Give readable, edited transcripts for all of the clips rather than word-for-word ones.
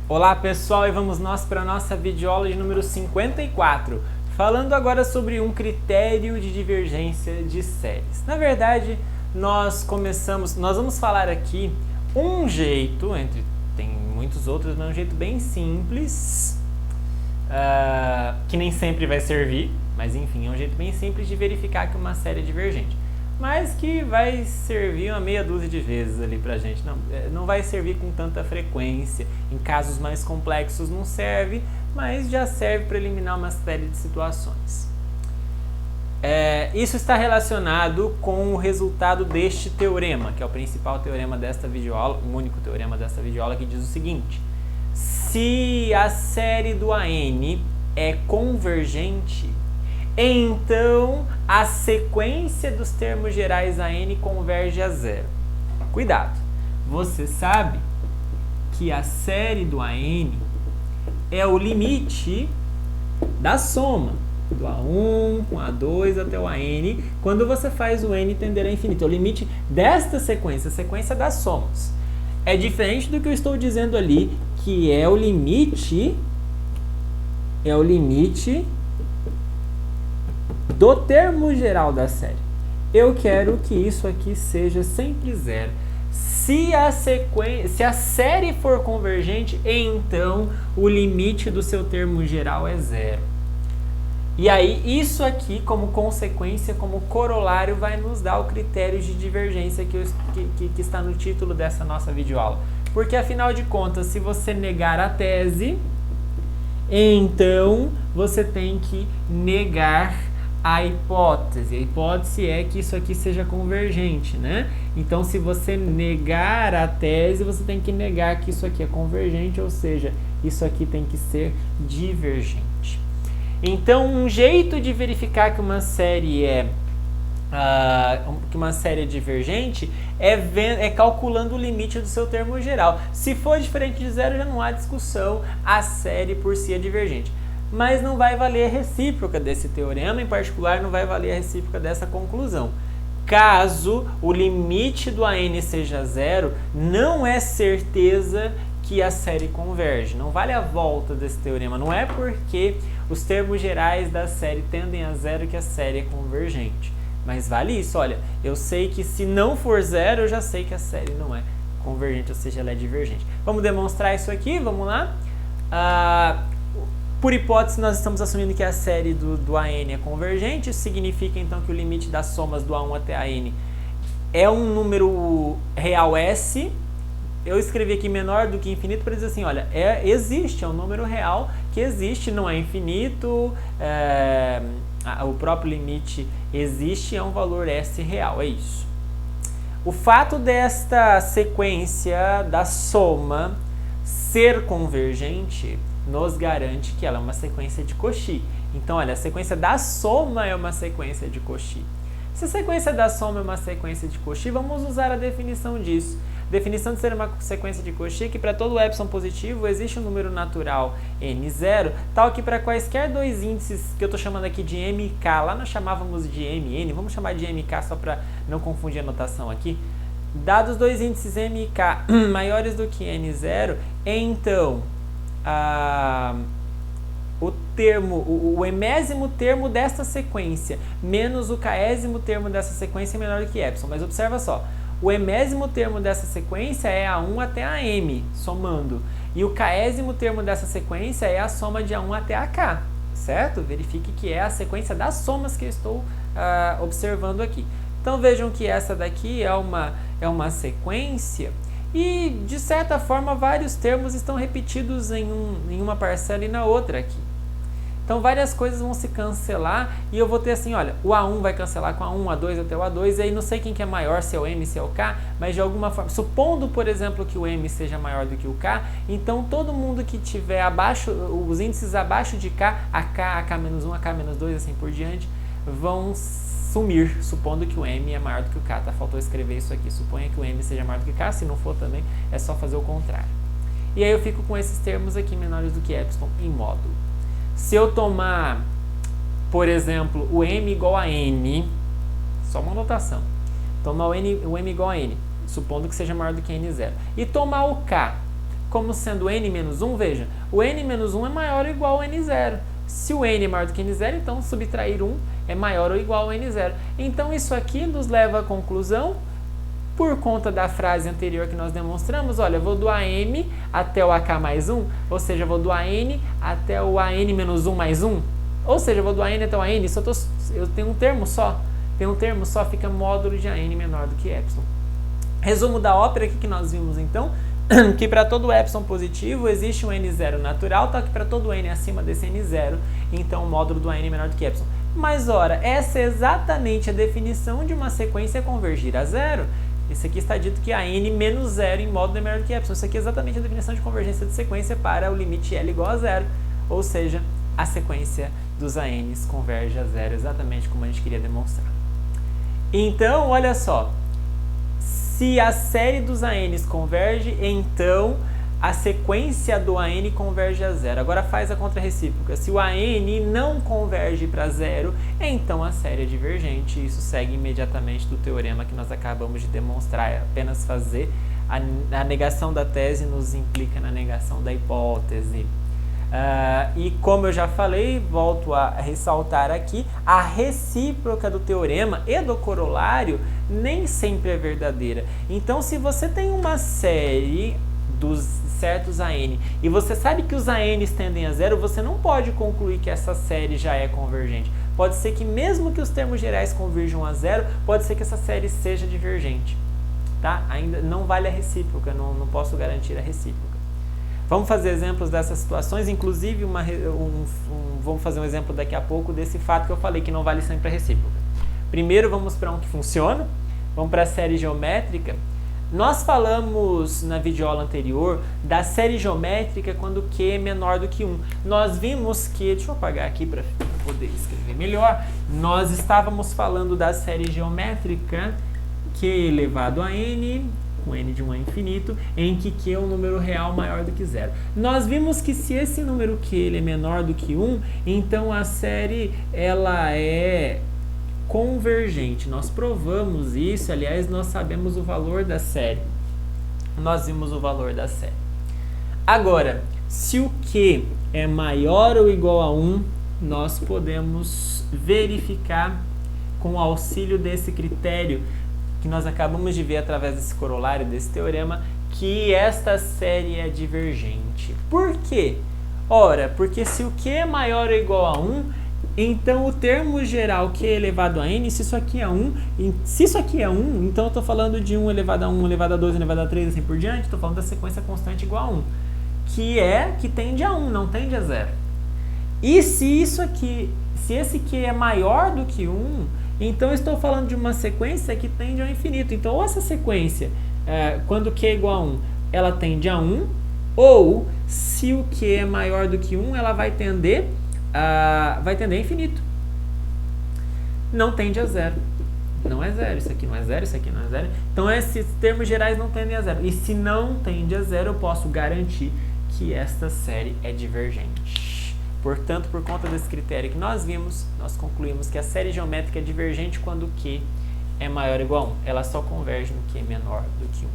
Olá pessoal, e vamos nós para a nossa videoaula de número 54, falando agora sobre um critério de divergência de séries. Na verdade, nós vamos falar aqui um jeito, tem muitos outros, mas um jeito bem simples, que nem sempre vai servir, mas enfim, é um jeito bem simples de verificar que uma série é divergente. Mas que vai servir uma meia dúzia de vezes ali pra gente. Não vai servir com tanta frequência. Em casos mais complexos não serve, mas já serve para eliminar uma série de situações. Isso está relacionado com o resultado deste teorema, que é o principal teorema desta videoaula, o único teorema desta videoaula, que diz o seguinte: se a série do AN é convergente, então a sequência dos termos gerais AN converge a zero. Cuidado, você sabe que a série do AN é o limite da soma do A1 com A2 até o AN, quando você faz o N tender a infinito. É o limite desta sequência, a sequência das somas. É diferente do que eu estou dizendo ali, que é o limite do termo geral da série. Eu quero que isso aqui seja sempre zero. Se a série for convergente, então o limite do seu termo geral é zero. E aí, isso aqui, como consequência, como corolário, vai nos dar o critério de divergência que está no título dessa nossa videoaula. Porque, afinal de contas, se você negar a tese, então você tem que negar a hipótese. A hipótese é que isso aqui seja convergente, né? Então, se você negar a tese, você tem que negar que isso aqui é convergente, ou seja, isso aqui tem que ser divergente. Então, um jeito de verificar que uma série é divergente é calculando o limite do seu termo geral. Se for diferente de zero, já não há discussão, a série por si é divergente. Mas não vai valer a recíproca desse teorema, em particular não vai valer a recíproca dessa conclusão. Caso o limite do AN seja zero, não é certeza que a série converge. Não vale a volta desse teorema. Não é porque os termos gerais da série tendem a zero que a série é convergente. Mas vale isso, olha, eu sei que se não for zero, eu já sei que a série não é convergente, ou seja, ela é divergente. Vamos demonstrar isso aqui, vamos lá? Por hipótese, nós estamos assumindo que a série do AN é convergente. Isso significa, então, que o limite das somas do A1 até AN é um número real S. Eu escrevi aqui menor do que infinito para dizer assim, olha, existe, é um número real que existe, não é infinito, o próprio limite existe, é um valor S real, é isso. O fato desta sequência da soma ser convergente nos garante que ela é uma sequência de Cauchy. Então, olha, a sequência da soma é uma sequência de Cauchy. Se a sequência da soma é uma sequência de Cauchy, vamos usar a definição disso. A definição de ser uma sequência de Cauchy é que para todo epsilon positivo existe um número natural n0, tal que para quaisquer dois índices que eu estou chamando aqui de m e k, lá nós chamávamos de mn, vamos chamar de m e k só para não confundir a notação aqui. Dados dois índices m e k maiores do que n0, então o emésimo termo desta sequência menos o késimo termo dessa sequência é menor do que epsilon. Mas observa só, o emésimo termo dessa sequência é A1 até AM, somando. E o késimo termo dessa sequência é a soma de A1 até AK, certo? Verifique que é a sequência das somas que eu estou observando aqui. Então vejam que essa daqui é uma sequência e, de certa forma, vários termos estão repetidos em uma parcela e na outra aqui. Então, várias coisas vão se cancelar e eu vou ter assim, olha, o A1 vai cancelar com A1, A2 até o A2, e aí não sei quem que é maior, se é o M, se é o K, mas de alguma forma, supondo, por exemplo, que o M seja maior do que o K, então todo mundo que tiver abaixo, os índices abaixo de K, AK, AK-1, AK-2, assim por diante, vão sumir, supondo que o M é maior do que o K, tá? Faltou escrever isso aqui, suponha que o M seja maior do que K, se não for também, é só fazer o contrário. E aí eu fico com esses termos aqui menores do que epsilon em módulo. Se eu tomar, por exemplo, o M igual a N, só uma notação, tomar o M igual a N, supondo que seja maior do que N0, e tomar o K como sendo n menos 1, veja, o n menos 1 é maior ou igual ao n0. Se o n é maior do que n0, então subtrair 1 é maior ou igual ao n0. Então isso aqui nos leva à conclusão, por conta da frase anterior que nós demonstramos, olha, eu vou do AM até o AK mais 1, ou seja, eu vou do AN até o AN menos 1 mais 1, ou seja, eu vou do AN até o AN, eu tenho um termo só, fica módulo de AN menor do que epsilon. Resumo da ópera aqui que nós vimos então, que para todo epsilon positivo existe um n0 natural, tá? Que para todo n acima desse n0, então o módulo do AN é menor do que epsilon. Mas ora, essa é exatamente a definição de uma sequência convergir a zero. Isso aqui está dito que a n menos 0 em módulo é menor do que epsilon. Isso aqui é exatamente a definição de convergência de sequência para o limite L igual a zero. Ou seja, a sequência dos ANs converge a zero, exatamente como a gente queria demonstrar. Então, olha só. Se a série dos ANs converge, então a sequência do AN converge a zero. Agora faz a contrarrecíproca. Se o AN não converge para zero, então a série é divergente. Isso segue imediatamente do teorema que nós acabamos de demonstrar. É apenas fazer a negação da tese nos implica na negação da hipótese. E como eu já falei, volto a ressaltar aqui, a recíproca do teorema e do corolário nem sempre é verdadeira. Então, se você tem uma série dos certos AN e você sabe que os ANs tendem a zero, você não pode concluir que essa série já é convergente. Pode ser que mesmo que os termos gerais convirjam a zero, pode ser que essa série seja divergente. Tá? Ainda não vale a recíproca, não posso garantir a recíproca. Vamos fazer exemplos dessas situações, inclusive vamos fazer um exemplo daqui a pouco desse fato que eu falei que não vale sempre a recíproca. Primeiro vamos para um que funciona, vamos para a série geométrica. Nós falamos na videoaula anterior da série geométrica quando Q é menor do que 1. Nós vimos que, deixa eu apagar aqui para poder escrever melhor, nós estávamos falando da série geométrica Q elevado a N, com n de 1 a infinito, em que Q é um número real maior do que zero. Nós vimos que se esse número Q ele é menor do que 1, então a série ela é convergente. Nós provamos isso, aliás, nós sabemos o valor da série. Nós vimos o valor da série. Agora, se o Q é maior ou igual a 1, nós podemos verificar com o auxílio desse critério que nós acabamos de ver através desse corolário, desse teorema, que esta série é divergente. Por quê? Ora, porque se o Q é maior ou igual a 1, então o termo geral Q elevado a N, se isso aqui é 1, então eu estou falando de 1 elevado a 1, elevado a 2, elevado a 3, assim por diante, estou falando da sequência constante igual a 1, que tende a 1, não tende a 0. E se esse Q é maior do que 1, então eu estou falando de uma sequência que tende ao infinito. Então, ou essa sequência, quando Q é igual a 1, ela tende a 1, ou se o Q é maior do que 1, ela vai tender a infinito. Não tende a 0. Não é 0, isso aqui não é 0, isso aqui não é 0. Então, esses termos gerais não tendem a 0. E se não tende a 0, eu posso garantir que esta série é divergente. Portanto, por conta desse critério que nós vimos, nós concluímos que a série geométrica é divergente quando Q é maior ou igual a 1. Ela só converge no Q menor do que 1.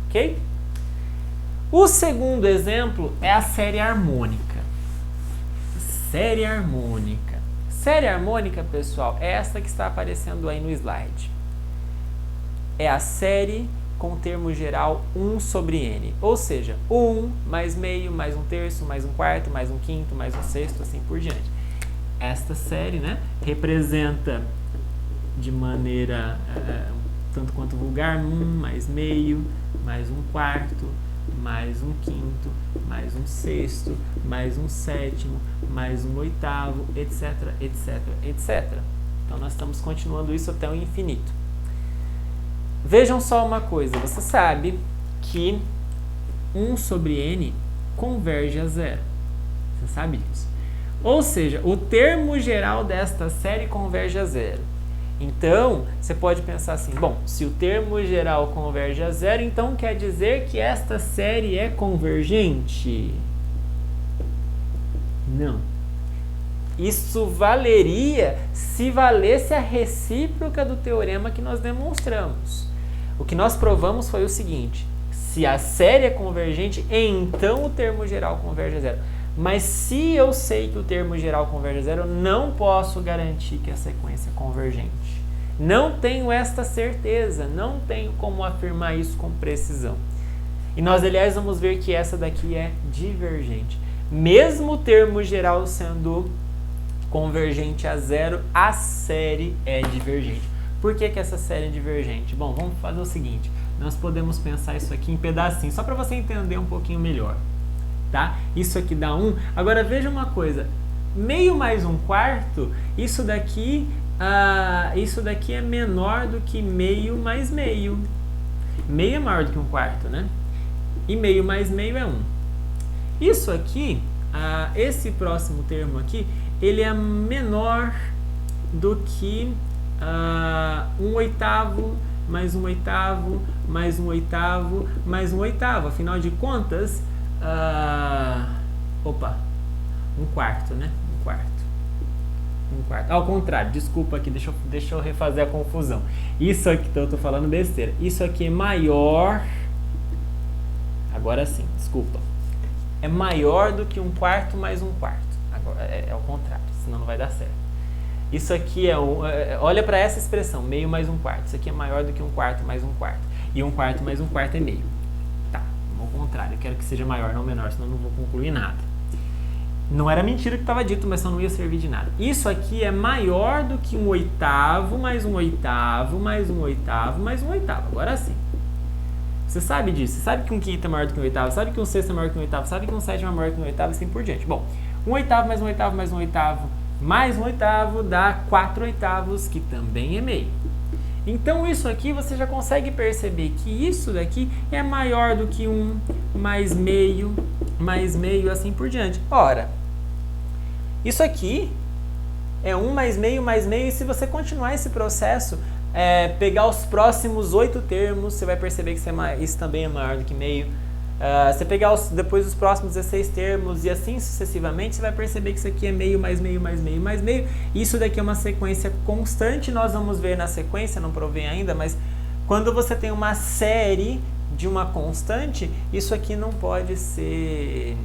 Ok? O segundo exemplo é a série harmônica. Série harmônica. Série harmônica, pessoal, é essa que está aparecendo aí no slide. É a série com termo geral 1 sobre n, ou seja, 1 mais meio, mais 1/3, mais 1/4, mais 1/5, mais 1/6, assim por diante. Esta série, né, representa de maneira tanto quanto vulgar 1 mais meio, mais 1/4, mais 1/5, mais 1/6, mais 1/7, mais 1/8, etc, etc, etc. Então nós estamos continuando isso até o infinito. Vejam só uma coisa, você sabe que 1 sobre n converge a 0. Você sabe disso. Ou seja, o termo geral desta série converge a 0. Então, você pode pensar assim, bom, se o termo geral converge a 0, então quer dizer que esta série é convergente? Não. Isso valeria se valesse a recíproca do teorema que nós demonstramos. O que nós provamos foi o seguinte: Se a série é convergente, então o termo geral converge a zero. Mas se eu sei que o termo geral converge a zero, eu não posso garantir que a sequência é convergente. Não tenho esta certeza, não tenho como afirmar isso com precisão. E nós, aliás, vamos ver que essa daqui é divergente. Mesmo o termo geral sendo convergente a zero, a série é divergente. Por que essa série é divergente? Bom, vamos fazer o seguinte. Nós podemos pensar isso aqui em pedacinhos, só para você entender um pouquinho melhor. Tá? Isso aqui dá 1. Agora veja uma coisa. Meio mais 1/4, isso daqui é menor do que meio mais meio. Meio é maior do que 1/4, né? E meio mais meio é 1. Isso aqui, esse próximo termo aqui, ele é menor do que 1/8 mais 1/8 mais 1/8 mais 1/8. Afinal de contas, 1/4, né? 1/4. Ao contrário, desculpa aqui, deixa eu refazer a confusão. Isso aqui, eu tô falando besteira. Isso aqui é maior. Agora sim, desculpa. É maior do que 1/4 mais 1/4. Agora é ao contrário, senão não vai dar certo. Isso aqui olha para essa expressão, meio mais 1/4. Isso aqui é maior do que 1/4 mais 1/4. E 1/4 mais 1/4 é meio. Tá, ao contrário, eu quero que seja maior, não menor, senão eu não vou concluir nada. Não era mentira o que estava dito, mas só não ia servir de nada. Isso aqui é maior do que 1/8 mais 1/8 mais 1/8 mais 1/8. Agora sim. Você sabe disso. Você sabe que 1/5 é maior do que 1/8, sabe que 1/6 é maior que 1/8, sabe que 1/7 é maior que 1/8 e assim por diante. Bom, 1/8 mais 1/8 mais 1/8 mais 1/8 dá 4/8, que também é meio. Então isso aqui você já consegue perceber que isso daqui é maior do que 1 mais meio, assim por diante. Ora, isso aqui é 1 mais meio, e se você continuar esse processo, pegar os próximos 8 termos, você vai perceber que isso também é maior do que meio. Você pegar depois os próximos 16 termos e assim sucessivamente, você vai perceber que isso aqui é meio, mais meio, mais meio, mais meio. Isso daqui é uma sequência constante, nós vamos ver na sequência, não provei ainda, mas quando você tem uma série de uma constante, isso aqui não pode ser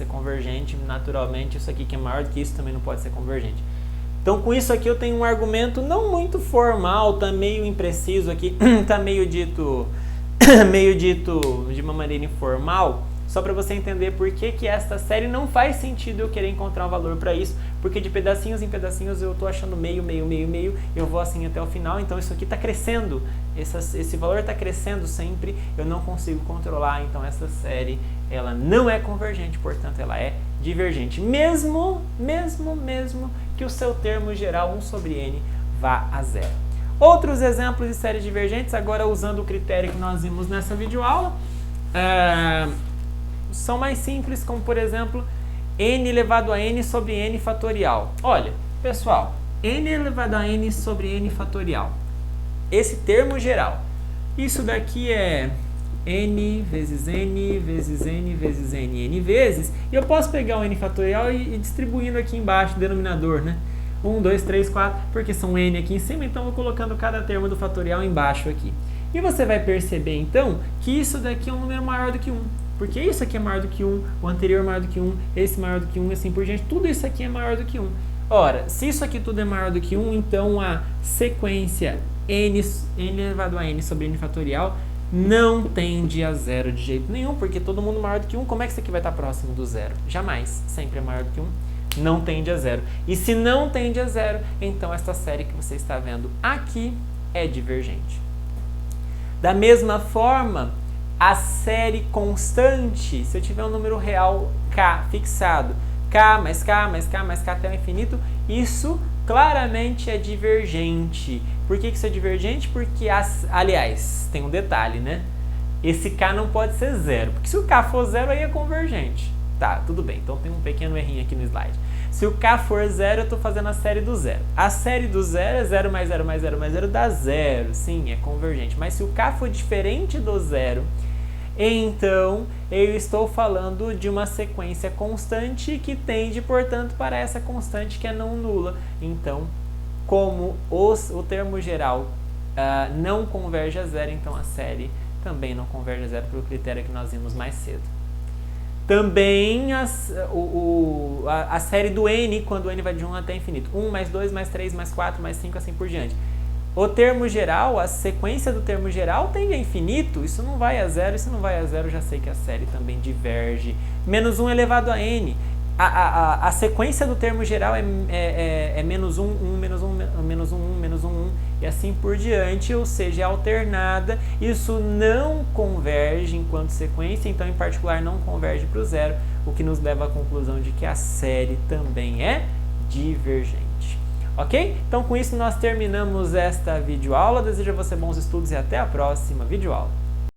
convergente, naturalmente, isso aqui que é maior do que isso também não pode ser convergente. Então, com isso aqui eu tenho um argumento não muito formal, tá meio impreciso aqui, tá meio dito de uma maneira informal, só para você entender por que esta série não faz sentido eu querer encontrar um valor para isso, porque de pedacinhos em pedacinhos eu tô achando meio, eu vou assim até o final, então isso aqui está crescendo, esse valor está crescendo sempre, eu não consigo controlar, então essa série ela não é convergente, portanto ela é divergente, mesmo que o seu termo geral 1/n vá a zero. Outros exemplos de séries divergentes, agora usando o critério que nós vimos nessa videoaula, são mais simples, como por exemplo, n elevado a n sobre n fatorial. Olha, pessoal, n elevado a n sobre n fatorial. Esse termo geral, isso daqui é n vezes n vezes n vezes n vezes, e eu posso pegar o n fatorial e distribuindo aqui embaixo o denominador, né? 1, 2, 3, 4, porque são n aqui em cima, então eu vou colocando cada termo do fatorial embaixo aqui. E você vai perceber, então, que isso daqui é um número maior do que 1. Porque isso aqui é maior do que 1, o anterior é maior do que 1, esse maior do que 1, e assim por diante. Tudo isso aqui é maior do que 1. Ora, se isso aqui tudo é maior do que 1, então a sequência n elevado a n sobre n fatorial não tende a zero de jeito nenhum, porque todo mundo maior do que 1, como é que isso aqui vai estar próximo do zero? Jamais, sempre é maior do que 1. Não tende a zero. E se não tende a zero, então esta série que você está vendo aqui é divergente. Da mesma forma, a série constante, se eu tiver um número real k fixado, k mais k mais k mais k até o infinito, isso claramente é divergente. Por que isso é divergente? Porque, aliás, tem um detalhe, né? Esse k não pode ser zero, porque se o k for zero, aí é convergente. Tá, tudo bem, então tem um pequeno errinho aqui no slide. Se o k for zero, eu estou fazendo a série do zero. A série do zero é 0 mais 0 mais 0 mais 0 dá zero. Sim, é convergente. Mas se o k for diferente do zero, então eu estou falando de uma sequência constante que tende, portanto, para essa constante que é não nula. Então, como o termo geral não converge a zero, então a série também não converge a zero pelo critério que nós vimos mais cedo. Também a série do n, quando o n vai de 1 até infinito. 1 mais 2 mais 3 mais 4 mais 5, assim por diante. O termo geral, a sequência do termo geral tende a infinito, isso não vai a zero, isso não vai a zero, já sei que a série também diverge. Menos 1 elevado a n. A sequência do termo geral é menos 1, 1, menos 1, menos 1, 1, menos 1, 1, e assim por diante, ou seja, é alternada. Isso não converge enquanto sequência, então em particular não converge para o zero, o que nos leva à conclusão de que a série também é divergente. Ok? Então com isso nós terminamos esta videoaula. Desejo a você bons estudos e até a próxima videoaula.